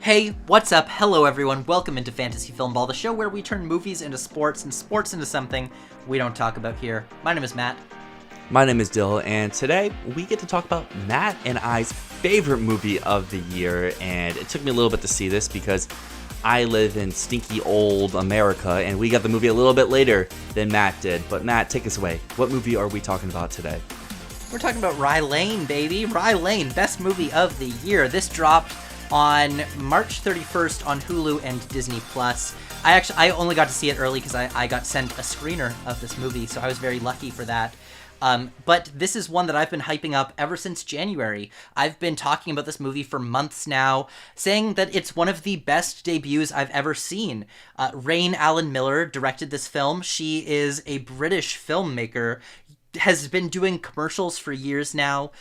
Hey, what's up? Hello everyone, welcome into Fantasy Filmball, the show where we turn movies into sports and sports into something we don't talk about here. My name is Matt. My name is Dyl, and today we get to talk about Matt and I's favorite movie of the year, and it took me a little bit to see this because I live in stinky old America, and we got the movie a little bit later than Matt did. But Matt, take us away. What movie are we talking about today? We're talking about Rye Lane, baby. Rye Lane, best movie of the year. This dropped on March 31st on Hulu and Disney+. I only got to see it early because I got sent a screener of this movie, so I was very lucky for that. But this is one that I've been hyping up ever since January. I've been talking about this movie for months now, saying that it's one of the best debuts I've ever seen. Rain Allen Miller directed this film. She is a British filmmaker, has been doing commercials for years now,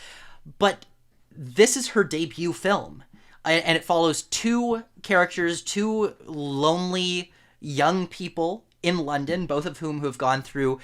but this is her debut film. And it follows two characters, two lonely young people in London, both of whom have gone through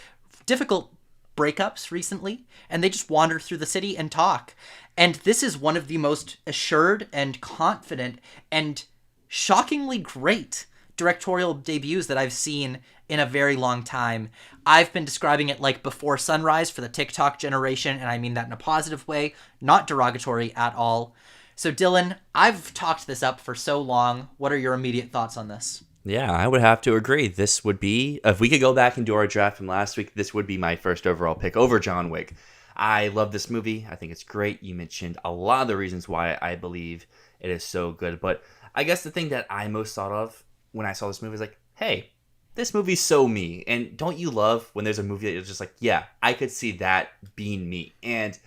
difficult breakups recently, and they just wander through the city and talk. And this is one of the most assured and confident and shockingly great directorial debuts that I've seen in a very long time. I've been describing it like Before Sunrise for the TikTok generation, and I mean that in a positive way, not derogatory at all. So Dylan, I've talked this up for so long. What are your immediate thoughts on this? Yeah, I would have to agree. This would be, if we could go back and do our draft from last week, this would be my first overall pick over John Wick. I love this movie. I think it's great. You mentioned a lot of the reasons why I believe it is so good. But I guess the thing that I most thought of when I saw this movie is like, hey, this movie's so me. And don't you love when there's a movie that you're just like, yeah, I could see that being me. And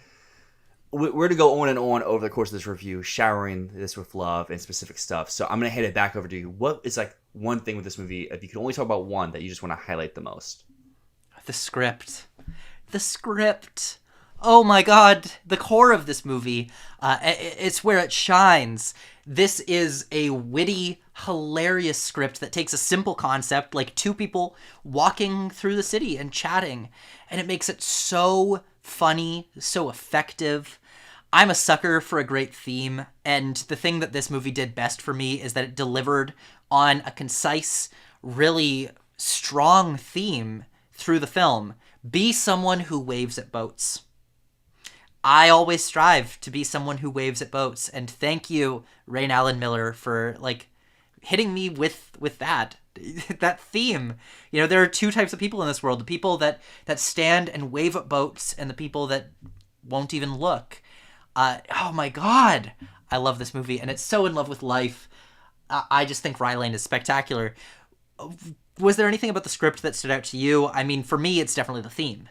we're to go on and on over the course of this review, showering this with love and specific stuff. So I'm going to hand it back over to you. What is like one thing with this movie, if you could only talk about one, that you just want to highlight the most? The script. The script. Oh my god. The core of this movie. It's where it shines. This is a witty, hilarious script that takes a simple concept, like two people walking through the city and chatting, and it makes it so funny, so effective. I'm a sucker for a great theme, and the thing that this movie did best for me is that it delivered on a concise, really strong theme through the film. Be someone who waves at boats. I always strive to be someone who waves at boats, and thank you, Rain Allen Miller, for hitting me with that that theme. You know, there are two types of people in this world: the people that stand and wave at boats, and the people that won't even look. Oh my god, I love this movie, and it's so in love with life. I just think Rye Lane is spectacular. Was there anything about the script that stood out to you? I mean, for me, it's definitely the theme.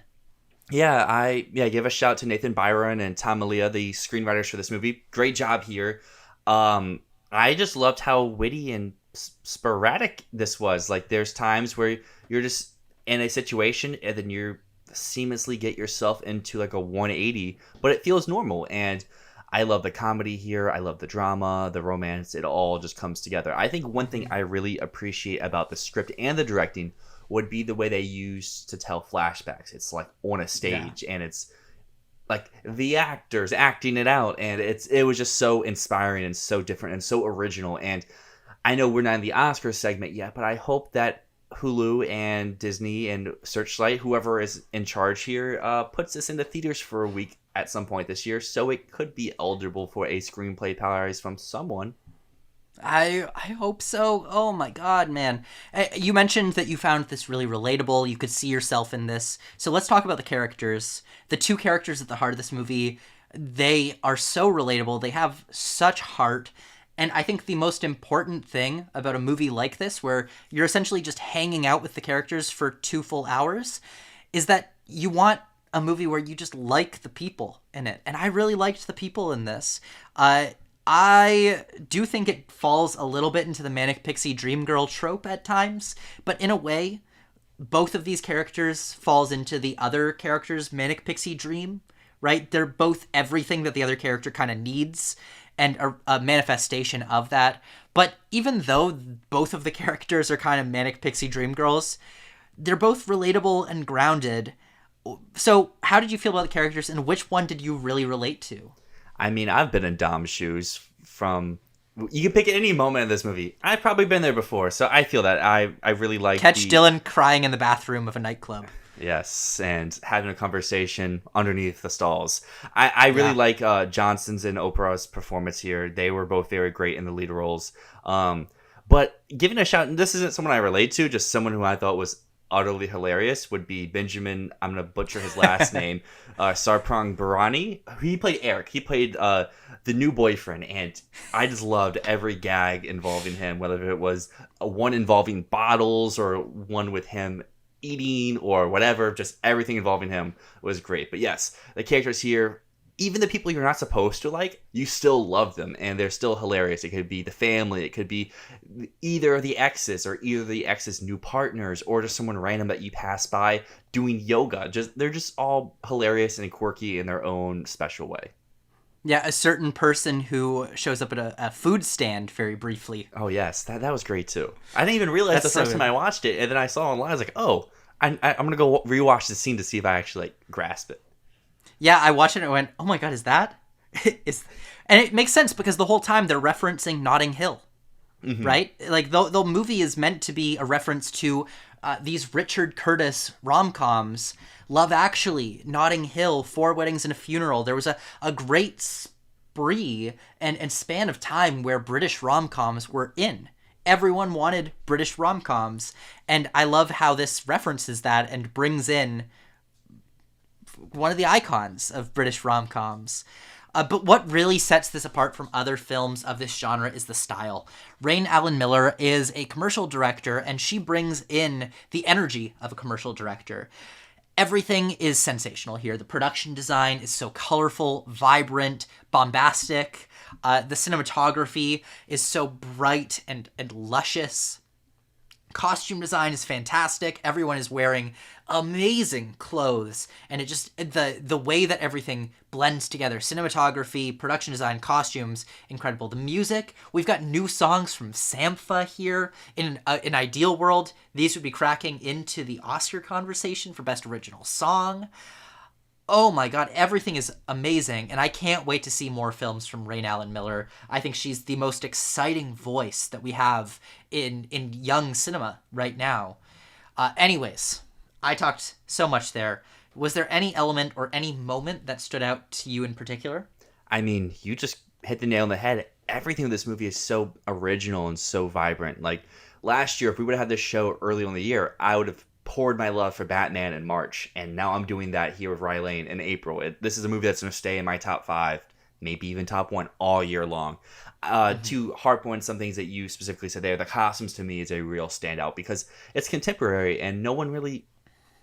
Yeah, give a shout to Nathan Byron and Tom Malia, the screenwriters for this movie. Great job here. I just loved how witty and sporadic this was. Like, there's times where you're just in a situation and then you seamlessly get yourself into like a 180, but it feels normal. And I love the comedy here. I love the drama, the romance. It all just comes together. I think one thing I really appreciate about the script and the directing would be the way they use to tell flashbacks. It's like on a stage, and it's like the actors acting it out, and it was just so inspiring and so different and so original. And I know we're not in the Oscars segment yet, but I hope that Hulu and Disney and Searchlight, whoever is in charge here, puts this into theaters for a week at some point this year, so it could be eligible for a screenplay prize from someone. I hope so. Oh my god, man. You mentioned that you found this really relatable. You could see yourself in this. So let's talk about the characters. The two characters at the heart of this movie, they are so relatable. They have such heart. And I think the most important thing about a movie like this, where you're essentially just hanging out with the characters for 2 full hours, is that you want a movie where you just like the people in it. And I really liked the people in this. I do think it falls a little bit into the Manic Pixie Dream Girl trope at times, but in a way, both of these characters falls into the other character's Manic Pixie dream, right? They're both everything that the other character kind of needs, and a manifestation of that. But even though both of the characters are kind of Manic Pixie Dream Girls, they're both relatable and grounded. So how did you feel about the characters, and which one did you really relate to? I mean, I've been in Dom's shoes from You can pick any moment in this movie. I've probably been there before, so I feel that I really like Catch Dylan crying in the bathroom of a nightclub. Yes, and having a conversation underneath the stalls. I really like Johnson's and Oprah's performance here. They were both very great in the lead roles. But giving a shout, and this isn't someone I relate to, just someone who I thought was utterly hilarious, would be Benjamin, I'm going to butcher his last name, Sarprang Barani. He played Eric. He played the new boyfriend, and I just loved every gag involving him, whether it was one involving bottles or one with him eating or whatever. Just everything involving him was great. But yes, the characters here, even the people you're not supposed to like, you still love them, and they're still hilarious. It could be the family, it could be either the exes or either the exes' new partners, or just someone random that you pass by doing yoga. They're just all hilarious and quirky in their own special way. Yeah, a certain person who shows up at a food stand very briefly. Oh yes, that was great too. I didn't even realize the first time I watched it, and then I saw online. I was like, oh, I'm gonna go rewatch the scene to see if I actually grasp it. Yeah, I watched it and I went, oh my god, is that? And it makes sense because the whole time they're referencing Notting Hill, right? Like, the movie is meant to be a reference to these Richard Curtis rom-coms, Love Actually, Notting Hill, Four Weddings and a Funeral. There was a great spree and span of time where British rom-coms were in. Everyone wanted British rom-coms, and I love how this references that and brings in one of the icons of British rom-coms. But what really sets this apart from other films of this genre is the style. Rain Allen Miller is a commercial director, and she brings in the energy of a commercial director. Everything is sensational here. The production design is so colorful, vibrant, bombastic. The cinematography is so bright and luscious. Costume design is fantastic. Everyone is wearing amazing clothes, and it just the way that everything blends together, cinematography, production design, costumes, incredible. The music, we've got new songs from Sampha here. In an ideal world, these would be cracking into the Oscar conversation for best original song. Oh my god, everything is amazing, and I can't wait to see more films from Rain Allen Miller. I think she's the most exciting voice that we have in young cinema right now. Anyways, I talked so much there. Was there any element or any moment that stood out to you in particular? I mean, you just hit the nail on the head. Everything in this movie is so original and so vibrant. Like, last year, if we would have had this show early on in the year, I would have poured my love for Batman in March, and now I'm doing that here with Rye Lane in April. This is a movie that's going to stay in my top 5, maybe even top 1 all year long. To harp on some things that you specifically said there, the costumes to me is a real standout because it's contemporary, and no one really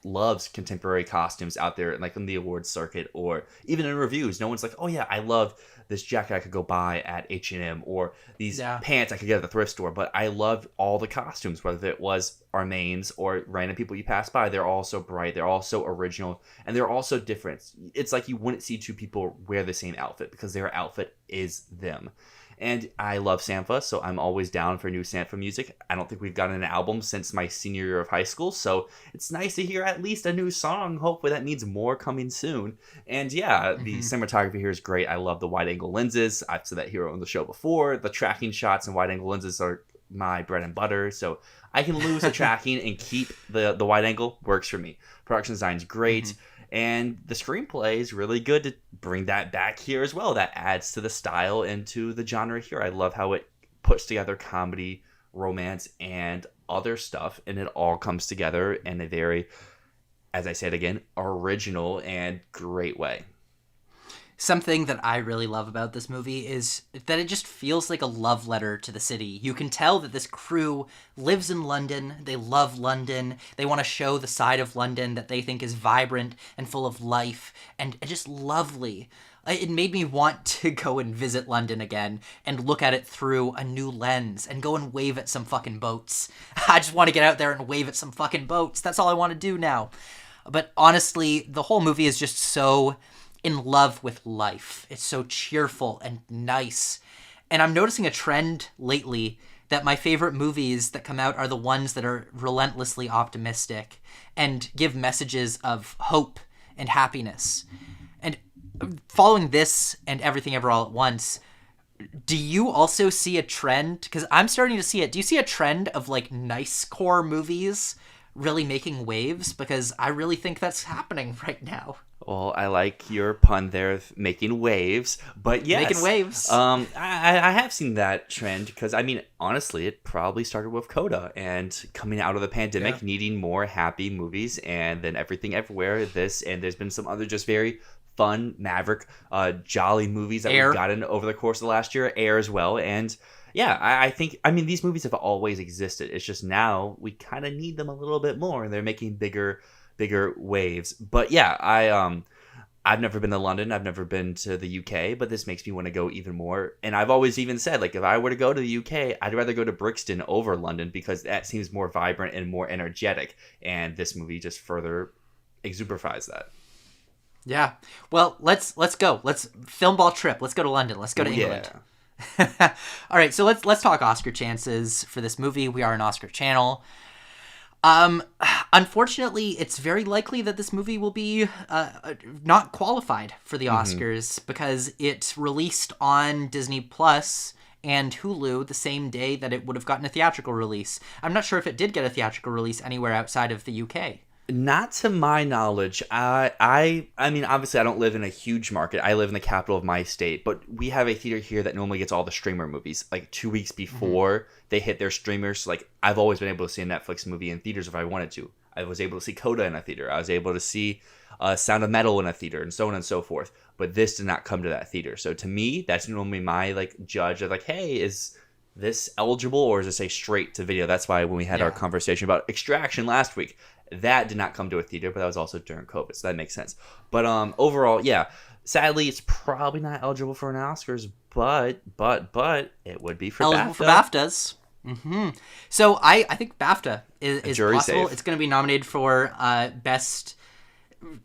loves contemporary costumes out there, like in the awards circuit or even in reviews. No one's like, oh yeah, I love this jacket I could go buy at H&M, or these pants I could get at the thrift store. But I loved all the costumes, whether it was our mains or random people you pass by. They're all so bright, they're all so original, and they're all so different. It's like you wouldn't see two people wear the same outfit because their outfit is them. And I love Sampha, so I'm always down for new Sampha music. I don't think we've gotten an album since my senior year of high school, so it's nice to hear at least a new song. Hopefully that means more coming soon. And yeah, the cinematography here is great. I love the wide-angle lenses. I've said that here on the show before. The tracking shots and wide-angle lenses are my bread and butter, so I can lose the tracking and keep the wide-angle. Works for me. Production design's great. And the screenplay is really good to bring that back here as well. That adds to the style and to the genre here. I love how it puts together comedy, romance, and other stuff. And it all comes together in a very, as I said again, original and great way. Something that I really love about this movie is that it just feels like a love letter to the city. You can tell that this crew lives in London. They love London. They want to show the side of London that they think is vibrant and full of life and just lovely. It made me want to go and visit London again and look at it through a new lens and go and wave at some fucking boats. I just want to get out there and wave at some fucking boats. That's all I want to do now. But honestly, the whole movie is just so in love with life. It's so cheerful and nice. And I'm noticing a trend lately that my favorite movies that come out are the ones that are relentlessly optimistic and give messages of hope and happiness. And following this and Everything Ever All at Once, Do you also see a trend? Because I'm starting to see it. Do you see a trend of like nice core movies really making waves? Because I really think that's happening right now. Well, I like your pun there, of making waves. But Making yes, waves. I have seen that trend because, I mean, honestly, it probably started with Coda and coming out of the pandemic, Yeah. needing more happy movies, and then Everything Everywhere, this, and there's been some other just very fun, maverick, jolly movies that we've Air. gotten over the course of the last year, Air as well. And yeah, I think, I mean, these movies have always existed. It's just now we kind of need them a little bit more, and they're making bigger waves. But yeah, I've never been to London. I've never been to the UK, but this makes me want to go even more. And I've always even said, like, if I were to go to the UK, I'd rather go to Brixton over London because that seems more vibrant and more energetic. And this movie just further exemplifies that. Yeah. Well, let's go. Let's film ball trip. Let's go to London. Let's go to England. All right, so let's talk Oscar chances for this movie. We are an Oscar channel. Unfortunately, it's very likely that this movie will be not qualified for the Oscars because it released on Disney Plus and Hulu the same day that it would have gotten a theatrical release. I'm not sure if it did get a theatrical release anywhere outside of the UK. Not to my knowledge. I mean, obviously, I don't live in a huge market. I live in the capital of my state, but we have a theater here that normally gets all the streamer movies like 2 weeks before they hit their streamers. Like, I've always been able to see a Netflix movie in theaters if I wanted to. I was able to see Coda in a theater. I was able to see Sound of Metal in a theater, and so on and so forth. But this did not come to that theater. So to me, that's normally my like judge of like, hey, is this eligible or is this a straight to video? That's why when we had our conversation about Extraction last week, that did not come to a theater, but that was also during COVID, so that makes sense. But overall, yeah, sadly, it's probably not eligible for an Oscars, but it would be for Eligible BAFTA. for BAFTAs. So I think BAFTA is jury possible. safe. It's going to be nominated for Best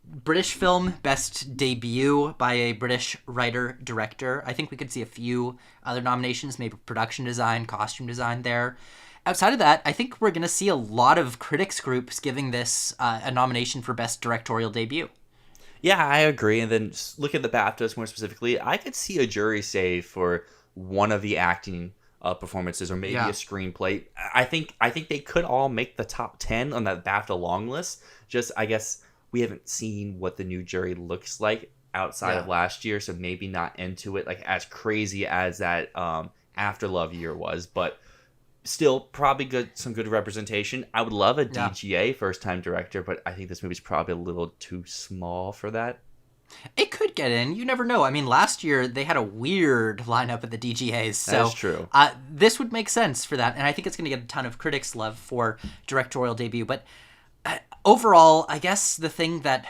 British Film, Best Debut by a British Writer-Director. I think we could see a few other nominations, maybe production design, costume design there. Outside of that, I think we're going to see a lot of critics groups giving this a nomination for Best Directorial Debut. Yeah, I agree. And then look at the BAFTAs more specifically. I could see a jury save for one of the acting performances or maybe a screenplay. I think they could all make the top 10 on that BAFTA long list. Just, I guess, we haven't seen what the new jury looks like outside of last year, so maybe not into it like as crazy as that After Love year was, but still probably some good representation. I would love a DGA, first time director, but I think this movie's probably a little too small for that. It could get in. You never know. I mean, last year they had a weird lineup at the DGAs. So That's true. This would make sense for that. And I think it's going to get a ton of critics' love for directorial debut. But overall, I guess the thing that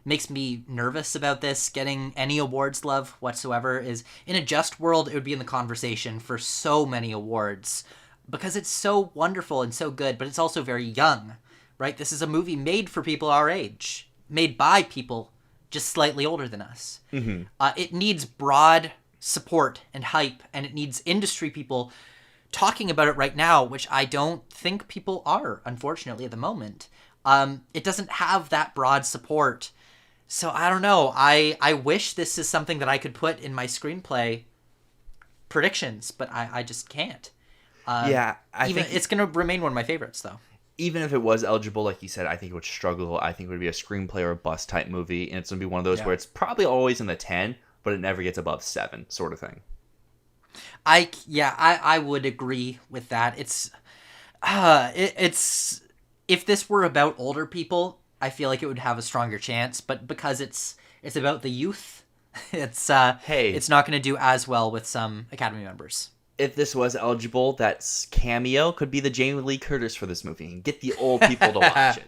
makes me nervous about this getting any awards love whatsoever is in a just world, it would be in the conversation for so many awards because it's so wonderful and so good, but it's also very young, right? This is a movie made for people our age, made by people just slightly older than us. It needs broad support and hype, and it needs industry people talking about it right now, which I don't think people are, unfortunately, at the moment. It doesn't have that broad support. So I don't know. I wish this is something that I could put in my screenplay predictions, but I just can't. I think it's going to remain one of my favorites, though. Even if it was eligible, like you said, I think it would struggle. I think it would be a screenplay or a bust type movie, and it's going to be one of those where it's probably always in the 10, but it never gets above 7 sort of thing. I would agree with that. It's if this were about older people, I feel like it would have a stronger chance, but because it's about the youth, it's not going to do as well with some Academy members. If this was eligible, that cameo could be the Jamie Lee Curtis for this movie and get the old people to watch it.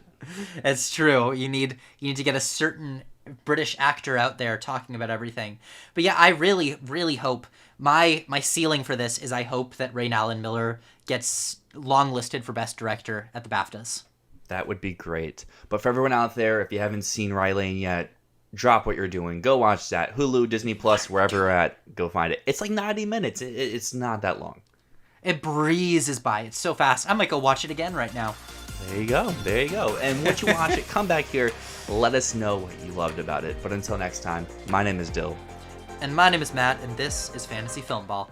It's true. You need to get a certain British actor out there talking about everything. But yeah, I really, really hope my ceiling for this is I hope that Rain Allen Miller gets longlisted for Best Director at the BAFTAs. That would be great. But for everyone out there, if you haven't seen Rylane yet, drop what you're doing. Go watch that. Hulu, Disney Plus, wherever you're at, go find it. It's like 90 minutes. It's not that long. It breezes by. It's so fast. I might go watch it again right now. There you go. And once you watch it, come back here. Let us know what you loved about it. But until next time, my name is Dyl. And my name is Matt, and this is Fantasy Filmball.